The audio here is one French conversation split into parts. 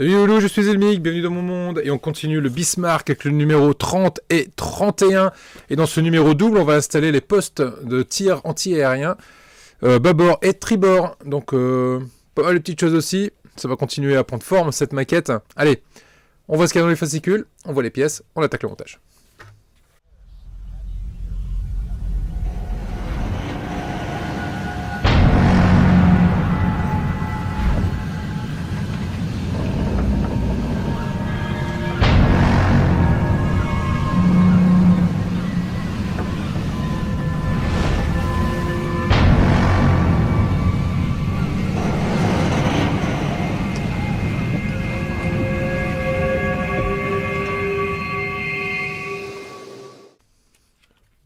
Salut Loulou, je suis Elmic, bienvenue dans mon monde et on continue le Bismarck avec le numéro 30 et 31 et dans ce numéro double on va installer les postes de tir anti-aérien bâbord et tribord, donc pas mal de petites choses aussi, ça va continuer à prendre forme cette maquette. Allez, on voit ce qu'il y a dans les fascicules, on voit les pièces, on attaque le montage.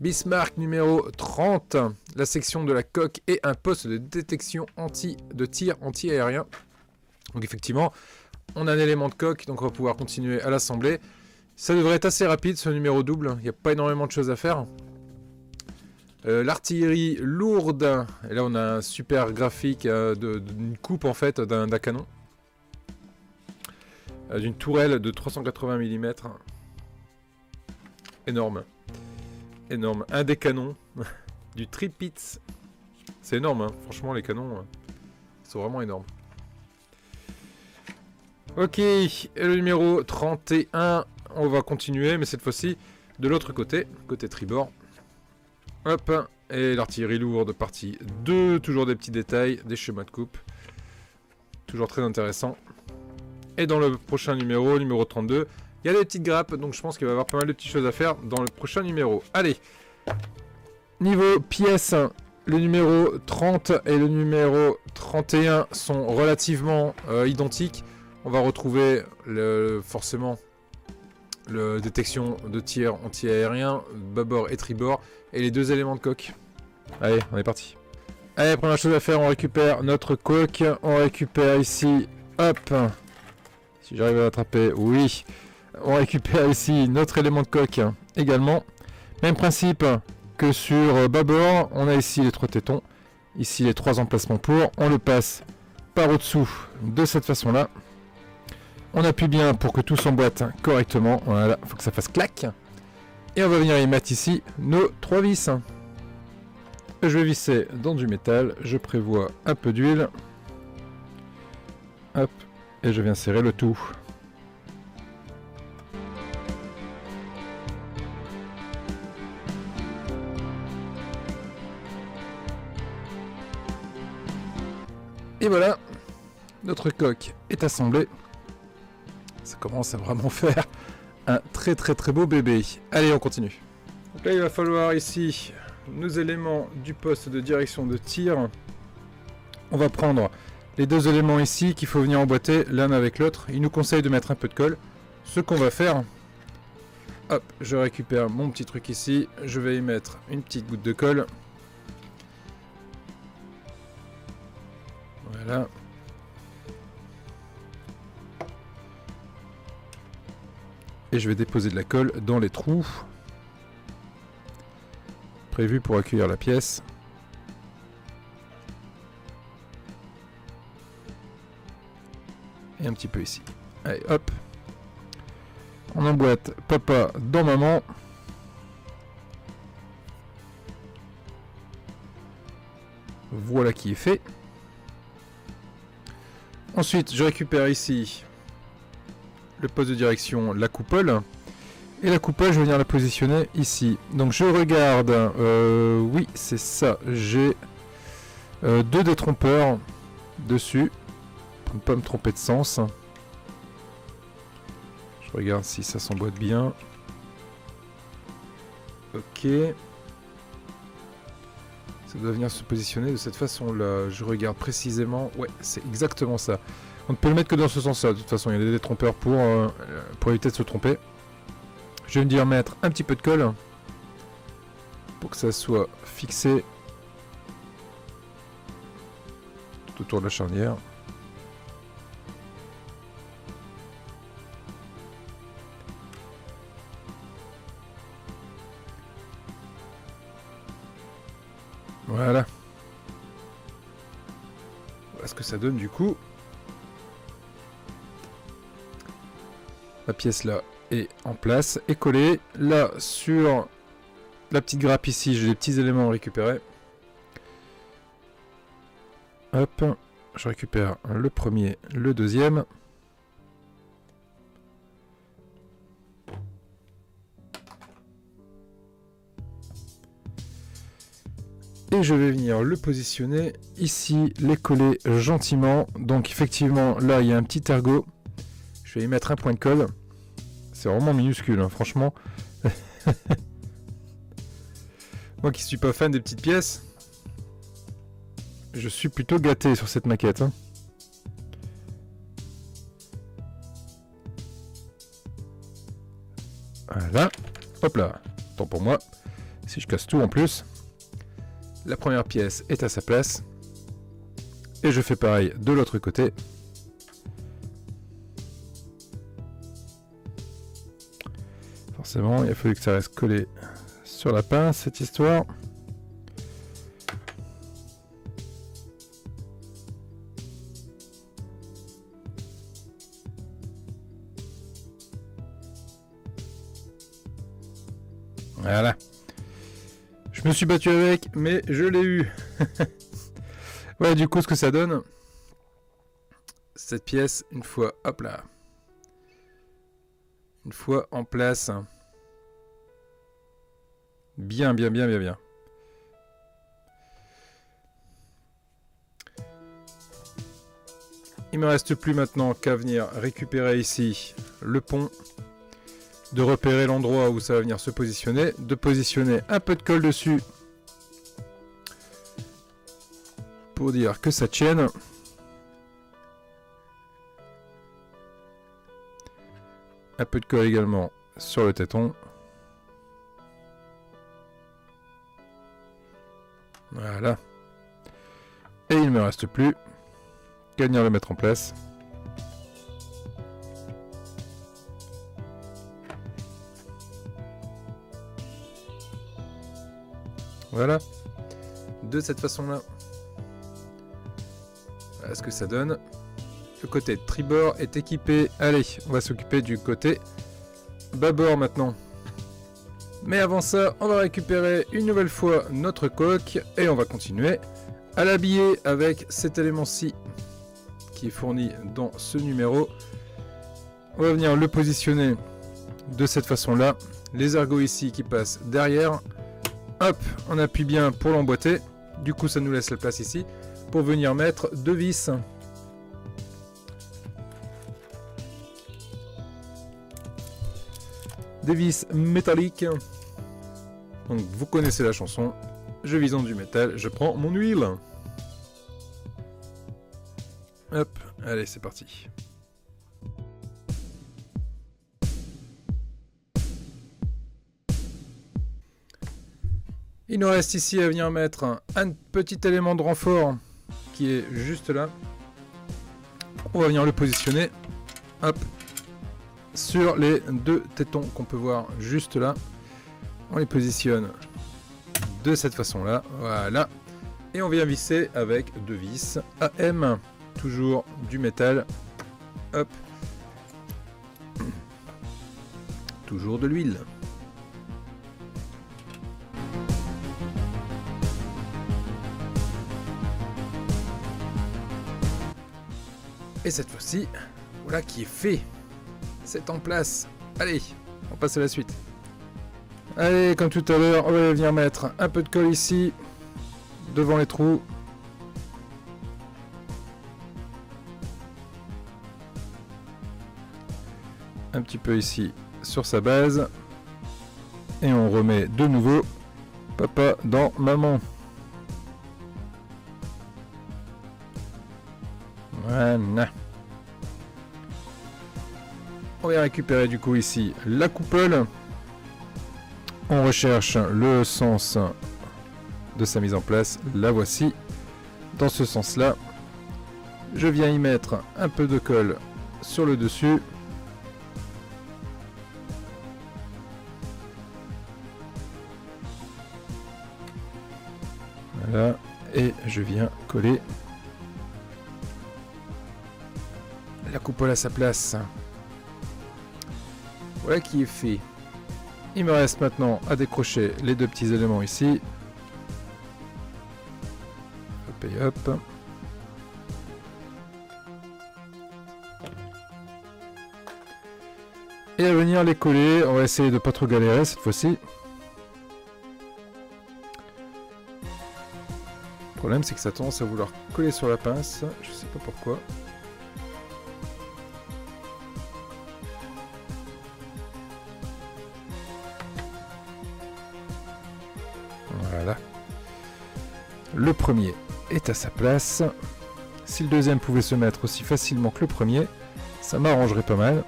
Bismarck numéro 30, la section de la coque et un poste de détection de tir anti-aérien. Donc effectivement, on a un élément de coque, donc on va pouvoir continuer à l'assembler. Ça devrait être assez rapide ce numéro double, il n'y a pas énormément de choses à faire. L'artillerie lourde, et là on a un super graphique d'une coupe en fait d'un canon. D'une tourelle de 380 mm. Énorme. Énorme. Un des canons du Tripitz. C'est énorme, hein. Franchement, les canons sont vraiment énormes. Ok, et le numéro 31, on va continuer, mais cette fois-ci de l'autre côté, côté tribord. Hop, et l'artillerie lourde partie 2, toujours des petits détails, des schémas de coupe. Toujours très intéressant. Et dans le prochain numéro 32, il y a des petites grappes, donc je pense qu'il va y avoir pas mal de petites choses à faire dans le prochain numéro. Allez, niveau pièces, le numéro 30 et le numéro 31 sont relativement identiques. On va retrouver forcément la détection de tir anti-aérien, bâbord et tribord, et les deux éléments de coque. Allez, on est parti. Allez, première chose à faire, on récupère notre coque. On récupère ici, hop, si j'arrive à l'attraper, oui. On récupère ici notre élément de coque également. Même principe que sur bâbord. On a ici les 3 tétons. Ici les 3 emplacements pour. On le passe par au-dessous de cette façon-là. On appuie bien pour que tout s'emboîte correctement. Voilà, il faut que ça fasse clac. Et on va venir y mettre ici nos 3 vis. Je vais visser dans du métal. Je prévois un peu d'huile. Hop. Et je viens serrer le tout. Et voilà, notre coque est assemblée. Ça commence à vraiment faire un très beau bébé. Allez, on continue. Donc là, il va falloir ici nos éléments du poste de direction de tir. On va prendre les 2 éléments ici qu'il faut venir emboîter l'un avec l'autre. Il nous conseille de mettre un peu de colle. Ce qu'on va faire, hop, je récupère mon petit truc ici. Je vais y mettre une petite goutte de colle. Voilà. Et je vais déposer de la colle dans les trous prévus pour accueillir la pièce. Et un petit peu ici. Allez, hop. On emboîte papa dans maman. Voilà qui est fait. Ensuite, je récupère ici le poste de direction, la coupole. Et la coupole, je vais venir la positionner ici. Donc je regarde, oui, c'est ça. J'ai 2 détrompeurs dessus, pour ne pas me tromper de sens. Je regarde si ça s'emboîte bien. Ok. Ça doit venir se positionner de cette façon-là. Je regarde précisément. Ouais, c'est exactement ça. On ne peut le mettre que dans ce sens-là. De toute façon, il y a des détrompeurs pour éviter de se tromper. Je vais venir mettre un petit peu de colle pour que ça soit fixé tout autour de la charnière. Voilà. Voilà ce que ça donne du coup. La pièce là est en place, est collée. Là, sur la petite grappe ici, j'ai des petits éléments à récupérer. Hop, je récupère le premier, le deuxième. Et je vais venir le positionner ici, les coller gentiment. Donc effectivement, là, il y a un petit ergot. Je vais y mettre un point de colle. C'est vraiment minuscule, hein, franchement. Moi qui suis pas fan des petites pièces, je suis plutôt gâté sur cette maquette. Hein. Voilà. Hop là. Tant pour moi. Si je casse tout en plus. La première pièce est à sa place. Et je fais pareil de l'autre côté. Forcément, il a fallu que ça reste collé sur la pince, cette histoire. Voilà. Je me suis battu avec, mais je l'ai eu. Ouais, du coup, ce que ça donne, cette pièce, une fois, hop là, une fois en place, bien. Il me reste plus maintenant qu'à venir récupérer ici le pont, de repérer l'endroit où ça va venir se positionner, de positionner un peu de colle dessus pour dire que ça tienne. Un peu de colle également sur le téton. Voilà. Et il ne me reste plus qu'à venir le mettre en place. Voilà. De cette façon-là. Voilà ce que ça donne. Le côté tribord est équipé. Allez, on va s'occuper du côté bâbord maintenant. Mais avant ça, on va récupérer une nouvelle fois notre coque et on va continuer à l'habiller avec cet élément-ci qui est fourni dans ce numéro. On va venir le positionner de cette façon-là. Les ergots ici qui passent derrière. Hop, on appuie bien pour l'emboîter. Du coup, ça nous laisse la place ici pour venir mettre deux vis. Des vis métalliques. Donc vous connaissez la chanson. Je vise en du métal, je prends mon huile. Hop, allez, c'est parti. Il nous reste ici à venir mettre un petit élément de renfort qui est juste là. On va venir le positionner. Hop. Sur les deux tétons qu'on peut voir juste là. On les positionne de cette façon-là. Voilà. Et on vient visser avec deux vis AM. Toujours du métal. Hop. Toujours de l'huile. Et cette fois-ci, voilà qui est fait. C'est en place. Allez, on passe à la suite. Allez, comme tout à l'heure, on va venir mettre un peu de colle ici, devant les trous. Un petit peu ici, sur sa base. Et on remet de nouveau papa dans maman. Voilà. On va récupérer du coup ici la coupole. On recherche le sens de sa mise en place. La voici. Dans ce sens-là, je viens y mettre un peu de colle sur le dessus. Voilà. Et je viens coller la coupole à sa place. Voilà qui est fait. Il me reste maintenant à décrocher les deux petits éléments ici. Hop et hop. Et à venir les coller. On va essayer de pas trop galérer cette fois-ci. Le problème c'est que ça tendance à vouloir coller sur la pince. Je sais pas pourquoi. Voilà. Le premier est à sa place. Si le deuxième pouvait se mettre aussi facilement que le premier, ça m'arrangerait pas mal.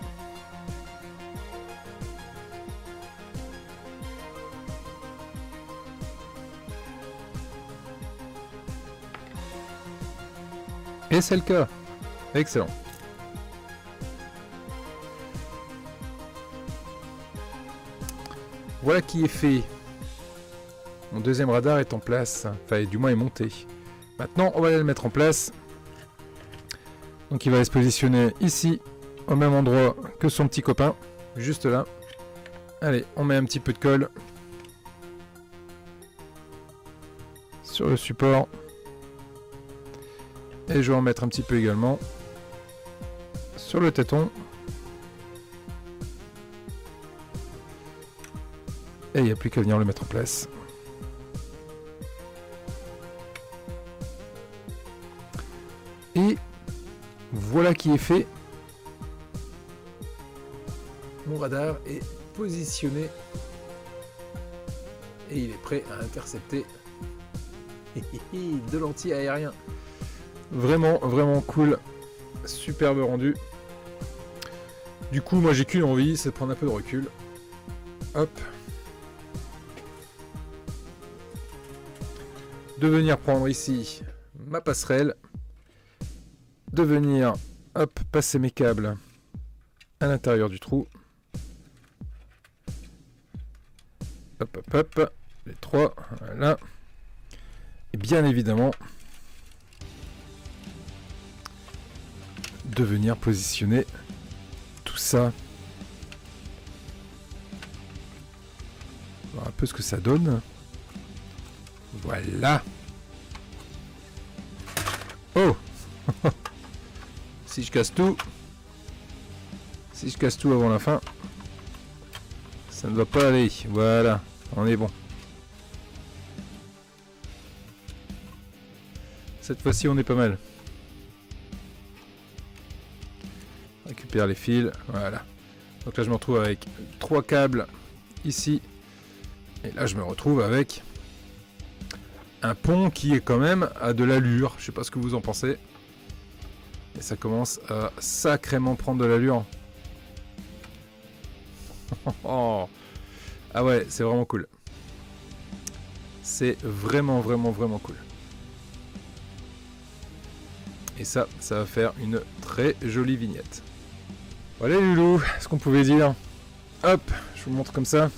Et c'est le cas. Excellent. Voilà qui est fait. Mon deuxième radar est en place. Enfin, du moins est monté. Maintenant, on va aller le mettre en place. Donc il va aller se positionner ici, au même endroit que son petit copain. Juste là. Allez, on met un petit peu de colle. Sur le support. Et je vais en mettre un petit peu également sur le téton. Et il n'y a plus qu'à venir le mettre en place. Et voilà qui est fait. Mon radar est positionné. Et il est prêt à intercepter de l'anti-aérien. Vraiment, vraiment cool. Superbe rendu. Du coup, moi j'ai qu'une envie, c'est de prendre un peu de recul. Hop. De venir prendre ici ma passerelle. De venir, hop, passer mes câbles à l'intérieur du trou. Hop, hop, hop. Les trois, voilà. Et bien évidemment, de venir positionner tout ça. On va voir un peu ce que ça donne. Voilà. Oh. Si je casse tout. Si je casse tout avant la fin. Ça ne doit pas aller. Voilà. On est bon. Cette fois-ci, on est pas mal. Récupère les fils, voilà. Donc là je me retrouve avec 3 câbles ici. Et là je me retrouve avec un pont qui est quand même à de l'allure. Je sais pas ce que vous en pensez. Et ça commence à sacrément prendre de l'allure. Oh. Ah ouais, c'est vraiment cool. C'est vraiment, vraiment, vraiment cool. Et ça va faire une très jolie vignette. Voilà les loulous, ce qu'on pouvait dire. Hop, je vous montre comme ça.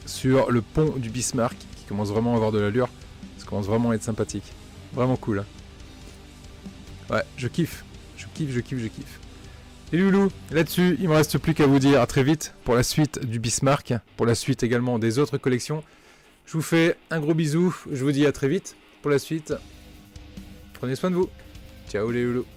Sur le pont du Bismarck, qui commence vraiment à avoir de l'allure. Ça commence vraiment à être sympathique. Vraiment cool. Hein. Ouais, je kiffe. Je kiffe. Les loulous, là-dessus, il me reste plus qu'à vous dire à très vite pour la suite du Bismarck. Pour la suite également des autres collections. Je vous fais un gros bisou. Je vous dis à très vite pour la suite. Prenez soin de vous. Ciao les loulous.